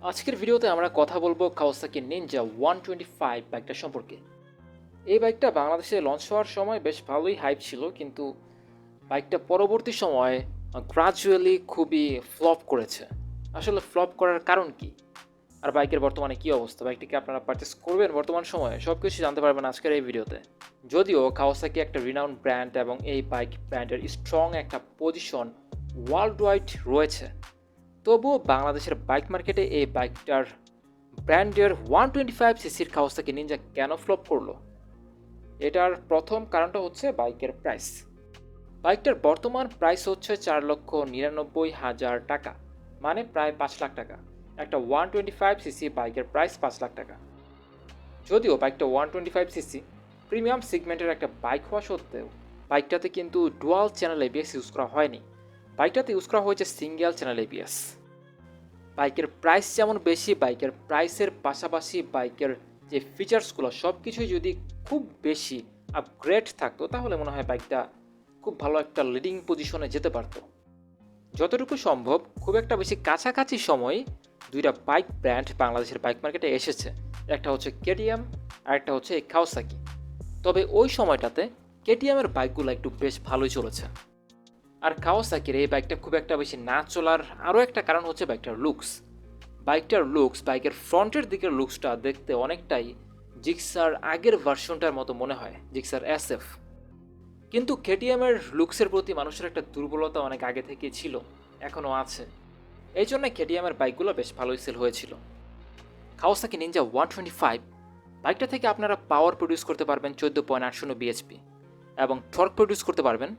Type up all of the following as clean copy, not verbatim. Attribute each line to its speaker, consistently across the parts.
Speaker 1: আজকের ভিডিওতে আমরা কথা বলবো কাওয়াসাকি নিনজা 125 বাইকটা সম্পর্কে। এই বাইকটা বাংলাদেশে লঞ্চ হওয়ার সময় বেশ ভালোই হাইপ ছিল, কিন্তু বাইকটা পরবর্তী সময়ে গ্রাজুয়ালি খুবই ফ্লপ করেছে। আসলে ফ্লপ করার কারণ কি, আর বাইকের বর্তমানে কি অবস্থা, বাইকটিকে আপনারা পারচেস করবেন বর্তমান সময়ে, সব কিছু জানতে পারবেন আজকের এই ভিডিওতে। যদিও কাওয়াসাকি একটা রিনাউন্ড ব্র্যান্ড এবং এই বাইক ব্র্যান্ডের স্ট্রং একটা পজিশন ওয়ার্ল্ড ওয়াইড রয়েছে, তবুও বাংলাদেশের বাইক মার্কেটে এই বাইকটার ব্র্যান্ডের 125 সিসির কাওয়াসাকি নিনজা কেন ফ্লপ করলো? এটার প্রথম কারণটা হচ্ছে বাইকের প্রাইস। বাইকটার বর্তমান প্রাইস হচ্ছে 4,99,000 টাকা, মানে প্রায় 5 লাখ টাকা। একটা 125 সিসি বাইকের প্রাইস 5 লাখ টাকা। যদিও বাইকটা 125 সিসি প্রিমিয়াম সেগমেন্টের একটা বাইক হওয়া সত্ত্বেও বাইকটাতে কিন্তু ডুয়াল চ্যানেল এবিএস ইউজ করা হয়নি। বাইকটাতে ইউজ করা হয়েছে সিঙ্গেল চ্যানেল এবিএস। বাইকের প্রাইস যেমন বেশি, বাইকের প্রাইসের পাশাপাশি বাইকের যে ফিচার্সগুলো সব কিছুই যদি খুব বেশি আপগ্রেড থাকতো, তাহলে মনে হয় বাইকটা খুব ভালো একটা লিডিং পজিশনে যেতে পারতো। যতটুকু সম্ভব খুব একটা বেশি কাছাকাছি সময় দুইটা বাইক ব্র্যান্ড বাংলাদেশের বাইক মার্কেটে এসেছে। একটা হচ্ছে কেটিএম আর একটা হচ্ছে কাওয়াসাকি। তবে ওই সময়টাতে কেটিএমের বাইকগুলো একটু বেশ ভালোই চলেছে। আর কাওয়াসাকির এই বাইকটা খুব একটা বেশি না চলার আরও একটা কারণ হচ্ছে বাইকটার লুকস, বাইকের ফ্রন্টের দিকের লুকসটা দেখতে অনেকটাই জিক্সার আগের ভার্সনটার মতো মনে হয়, জিক্সার এসএফ। কিন্তু কেটিএমের লুকসের প্রতি মানুষের একটা দুর্বলতা অনেক আগে থেকে ছিল, এখনও আছে। এই জন্য কেটিএমের বাইকগুলো বেশ ভালোই সেল হয়েছিল। কাওয়াসাকি নিনজা 125 বাইকটা থেকে আপনারা পাওয়ার প্রডিউস করতে পারবেন 14.80 বিএইচপি এবং টর্ক প্রডিউস করতে পারবেন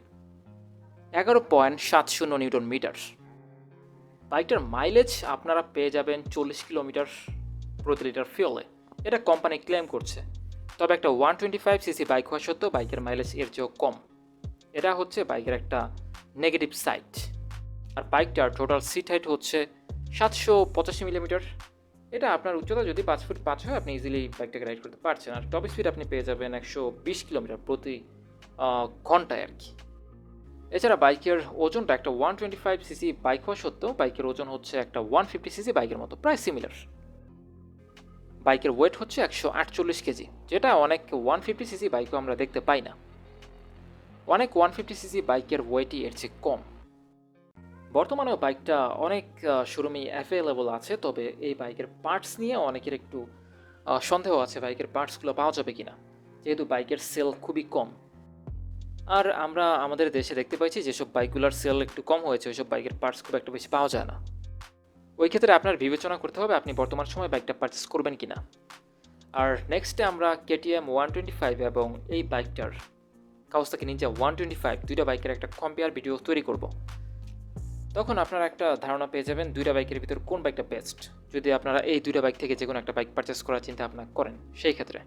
Speaker 1: 11.70 নিউটন মিটার। বাইকটার মাইলেজ আপনারা পেয়ে যাবেন 40 কিলোমিটার প্রতি লিটার ফিউলে, এটা কোম্পানি ক্লেম করছে। তবে একটা 125 সিসি বাইক হওয়া সত্ত্বেও বাইকের মাইলেজ এর চেয়েও কম। এটা হচ্ছে বাইকের একটা নেগেটিভ সাইড। আর বাইকটার টোটাল সিট হাইট হচ্ছে 785 মিলিমিটার। এটা আপনার উচ্চতা যদি 5 ফুট 5 হয়, আপনি ইজিলি বাইকটাকে রাইড করতে পারছেন। আর টপ স্পিড আপনি পেয়ে যাবেন 120 কিলোমিটার প্রতি ঘন্টায় আর কি। এছাড়া বাইকের ওজনটা একটা 125 সিসি বাইক হওয়া সত্ত্বেও বাইকের ওজন হচ্ছে একটা 150 সিসি বাইকের মতো, প্রায় সিমিলার। বাইকের ওয়েট হচ্ছে 148 কেজি, যেটা অনেক 150 সিসি বাইকও আমরা দেখতে পাই না। অনেক 150 সিসি বাইকের ওয়েটই এর চেয়ে কম। বর্তমানেও বাইকটা অনেক শোরুমেই অ্যাভেলেবল আছে, তবে এই বাইকের পার্টস নিয়ে অনেকের একটু সন্দেহ আছে বাইকের পার্টসগুলো পাওয়া যাবে কিনা, যেহেতু বাইকের সেল খুবই কম। আর আমরা আমাদের দেশে দেখতে পাইছি যেসব বাইকগুলোর সেল একটু কম হয়েছে, ওইসব বাইকের পার্টস খুব একটা বেশি পাওয়া যায় না। ওই ক্ষেত্রে আপনার বিবেচনা করতে হবে আপনি বর্তমান সময়ে বাইকটা পারচেস করবেন কিনা। আর নেক্সটে আমরা কেটিএম 125 এবং এই বাইকটার কাওয়াসাকি নিনজা 125 দুইটা বাইকের একটা কম্পেয়ার ভিডিও তৈরি করব। তখন আপনারা একটা ধারণা পেয়ে যাবেন দুইটা বাইকের ভিতর কোন বাইকটা বেস্ট, যদি আপনারা এই দুইটা বাইক থেকে যে কোনো একটা বাইক পারচেস করার চিন্তা ভাবনা করেন সেই ক্ষেত্রে।